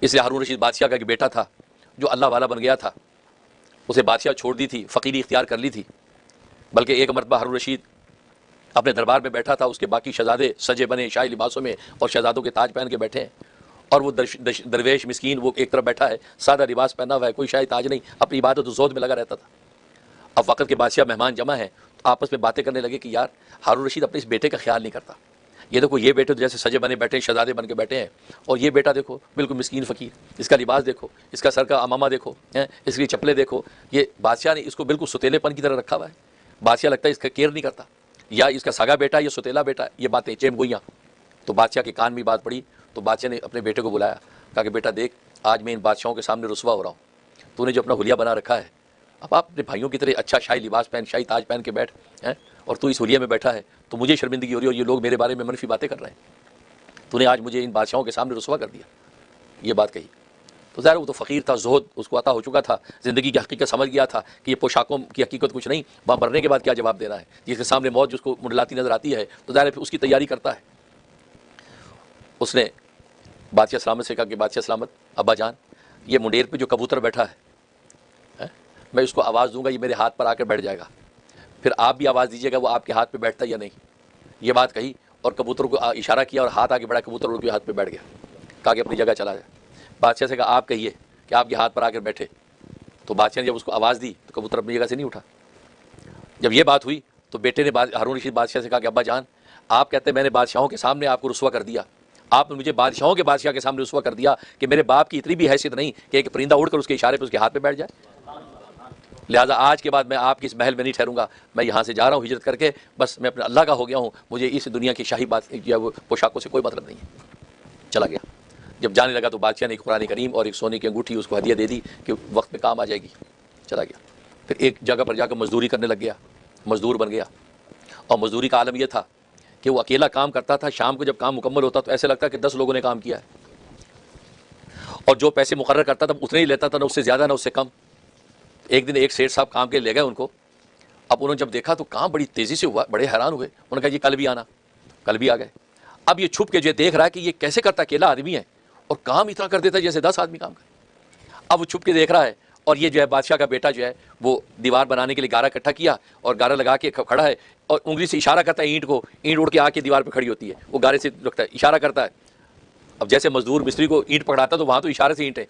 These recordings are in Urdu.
اس لیے ہارون رشید بادشاہ کا ایک بیٹا تھا جو اللہ والا بن گیا تھا، اسے بادشاہ چھوڑ دی تھی، فقیری اختیار کر لی تھی، بلکہ ایک مرتبہ ہارون رشید اپنے دربار میں بیٹھا تھا، اس کے باقی شہزادے سجے بنے شاہی لباسوں میں اور شہزادوں کے تاج پہن کے بیٹھے ہیں، اور وہ درویش مسکین وہ ایک طرف بیٹھا ہے، سادہ لباس پہنا ہوا ہے، کوئی شاہی تاج نہیں، اپنی عبادت و زہد میں لگا رہتا تھا۔ اب وقت کے بادشاہ مہمان جمع ہیں تو آپس میں باتیں کرنے لگے کہ یار ہارون رشید اپنے اس بیٹے کا خیال نہیں کرتا، یہ دیکھو یہ بیٹے تو جیسے سجے بنے بیٹھے ہیں، شہزادے بن کے بیٹھے ہیں، اور یہ بیٹا دیکھو بالکل مسکین فقیر، اس کا لباس دیکھو، اس کا سر کا امامہ دیکھو، اس کی چپلیں دیکھو، یہ بادشاہ نے اس کو بالکل ستیلے پن کی طرح رکھا ہوا ہے، بادشاہ لگتا ہے اس کا کیئر نہیں کرتا، یا اس کا سگا بیٹا یا ستیلا بیٹا، یہ باتیں چیم گوئیاں۔ تو بادشاہ کے کان میں بات پڑی تو بادشاہ نے اپنے بیٹے کو بلایا، کہا کہ بیٹا دیکھ آج میں ان بادشاہوں کے سامنے رسوا ہو رہا ہوں، تو نے جو اپنا حلیہ بنا رکھا ہے، اب آپ اپنے بھائیوں کی طرح اچھا شاہی لباس پہن شاہی تاج پہن کے بیٹھ اور تو اس حلیے میں بیٹھا ہے، تو مجھے شرمندگی ہو رہی ہے اور یہ لوگ میرے بارے میں منفی باتیں کر رہے ہیں، تو نے آج مجھے ان بادشاہوں کے سامنے رسوا کر دیا، یہ بات کہی۔ تو ظاہر وہ تو فقیر تھا، زہد اس کو عطا ہو چکا تھا، زندگی کی حقیقت سمجھ گیا تھا کہ یہ پوشاکوں کی حقیقت کچھ نہیں، وہاں مرنے کے بعد کیا جواب دینا ہے، جس کے سامنے موت جس کو منڈلاتی نظر آتی ہے تو ظاہر پھر اس کی تیاری کرتا ہے۔ اس نے بادشاہ سلامت سے کہا کہ بادشاہ سلامت، ابا جان یہ منڈیر پہ جو کبوتر بیٹھا ہے میں اس کو آواز دوں گا، یہ میرے ہاتھ پر آ کر بیٹھ جائے گا، پھر آپ بھی آواز دیجیے گا وہ آپ کے ہاتھ پہ بیٹھتا ہے یا نہیں۔ یہ بات کہی اور کبوتر کو اشارہ کیا اور ہاتھ آگے بڑھا، کبوتر ان کے ہاتھ پہ بیٹھ گیا، کہا کہ اپنی جگہ چلا جائے۔ بادشاہ سے کہا آپ کہیے کہ آپ کے ہاتھ پر آ کر بیٹھے، تو بادشاہ نے جب اس کو آواز دی تو کبوتر اپنی جگہ سے نہیں اٹھا۔ جب یہ بات ہوئی تو بیٹے نے ہارون رشید بادشاہ سے کہا کہ ابا جان آپ کہتے ہیں میں نے بادشاہوں کے سامنے آپ کو رسوا کر دیا، آپ نے مجھے بادشاہوں کے بادشاہ کے سامنے رسوا کر دیا کہ میرے باپ کی اتنی بھی حیثیت نہیں کہ ایک پرندہ اڑ کر اس کے اشارے پہ اس کے ہاتھ پہ بیٹھ جائے، لہٰذا آج کے بعد میں آپ کی اس محل میں نہیں ٹھہروں گا، میں یہاں سے جا رہا ہوں ہجرت کر کے، بس میں اپنے اللہ کا ہو گیا ہوں، مجھے اس دنیا کی شاہی بات یا وہ پوشاکوں سے کوئی مطلب نہیں ہے۔ چلا گیا، جب جانے لگا تو بادشاہ نے ایک قرآن کریم اور ایک سونے کی انگوٹھی اس کو ہدیہ دے دی کہ وقت میں کام آ جائے گی، چلا گیا۔ پھر ایک جگہ پر جا کر مزدوری کرنے لگ گیا، مزدور بن گیا، اور مزدوری کا عالم یہ تھا کہ وہ اکیلا کام کرتا تھا، شام کو جب کام مکمل ہوتا تو ایسے لگتا کہ 10 لوگوں نے کام کیا ہے، اور جو پیسے مقرر کرتا تھا اتنے ہی لیتا تھا، نہ اس سے زیادہ نہ اس سے کم۔ ایک دن ایک سیٹھ صاحب کام کے لے گئے ان کو، اب انہوں نے جب دیکھا تو کام بڑی تیزی سے ہوا، بڑے حیران ہوئے، انہوں نے کہا یہ کل بھی آنا، کل بھی آ گئے۔ اب یہ چھپ کے جو دیکھ رہا ہے کہ یہ کیسے کرتا، اکیلا آدمی ہے اور کام اتنا کر دیتا ہے جیسے 10 آدمی کام کرے۔ اب وہ چھپ کے دیکھ رہا ہے، اور یہ جو ہے بادشاہ کا بیٹا جو ہے وہ دیوار بنانے کے لیے گارا اکٹھا کیا اور گارا لگا کے کھڑا ہے، اور انگلی سے اشارہ کرتا ہے اینٹ کو، اینٹ اڑ کے آ کے دیوار پہ کھڑی ہوتی ہے، وہ گارے سے رکھتا ہے، اشارہ کرتا ہے۔ اب جیسے مزدور مستری کو اینٹ پکڑاتا تو وہاں تو اشارے سے اینٹ ہے،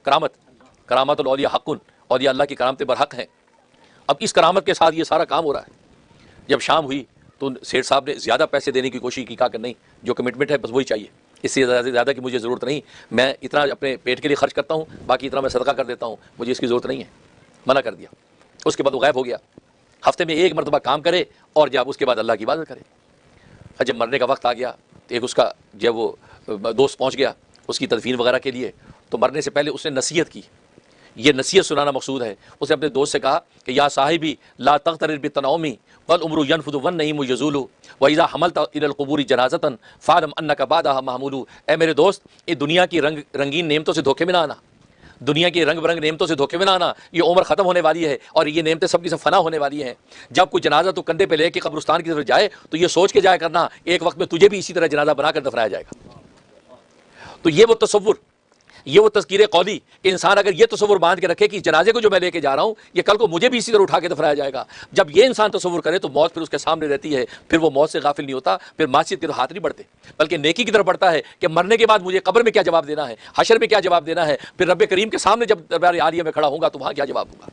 کرامت الاولیاء حقن، اولیاء اللہ کی کرامتیں برحق ہیں۔ اب اس کرامت کے ساتھ یہ سارا کام ہو رہا ہے۔ جب شام ہوئی تو سیٹھ صاحب نے زیادہ پیسے دینے کی کوشش کی، کہا کہ نہیں جو کمٹمنٹ ہے بس وہی چاہیے، اس سے زیادہ کی مجھے ضرورت نہیں، میں اتنا اپنے پیٹ کے لیے خرچ کرتا ہوں، باقی اتنا میں صدقہ کر دیتا ہوں، مجھے اس کی ضرورت نہیں ہے، منع کر دیا۔ اس کے بعد وہ غائب ہو گیا، ہفتے میں ایک مرتبہ کام کرے اور جب اس کے بعد اللہ کی عبادت کرے۔ جب مرنے کا وقت آ گیا تو ایک اس کا جب وہ دوست پہنچ گیا اس کی تدفین وغیرہ کے لیے، تو مرنے سے پہلے اس نے نصیحت کی، یہ نصیحت سنانا مقصود ہے۔ اس نے اپنے دوست سے کہا کہ یا صاحبی لا تغترر بالتنعم والعمر ينفذ والنعیم یزول واذا حملت الى القبور جنازۃ فاعلم انک بعدها محمول۔ اے میرے دوست، یہ دنیا کی رنگین نعمتوں سے دھوکے میں نہ آنا، دنیا کی رنگ برنگ نعمتوں سے دھوکے میں نہ آنا، یہ عمر ختم ہونے والی ہے اور یہ نعمتیں سب کی سب فنا ہونے والی ہیں۔ جب کوئی جنازہ تو کندھے پہ لے کے قبرستان کی طرف جائے تو یہ سوچ کے جایا کرنا ایک وقت میں تجھے بھی اسی طرح جنازہ بنا کر دفنایا جائے گا۔ تو یہ وہ تصور، یہ وہ تذکیر قولی کہ انسان اگر یہ تصور باندھ کے رکھے کہ جنازے کو جو میں لے کے جا رہا ہوں یہ کل کو مجھے بھی اسی طرح اٹھا کے دفنایا جائے گا، جب یہ انسان تصور کرے تو موت پھر اس کے سامنے رہتی ہے، پھر وہ موت سے غافل نہیں ہوتا، پھر معصیت کے تو ہاتھ نہیں بڑھتے بلکہ نیکی کی طرف بڑھتا ہے کہ مرنے کے بعد مجھے قبر میں کیا جواب دینا ہے، حشر میں کیا جواب دینا ہے، پھر رب کریم کے سامنے جب دربار عالیہ میں کھڑا ہوں گا تو وہاں کیا جواب دوں گا۔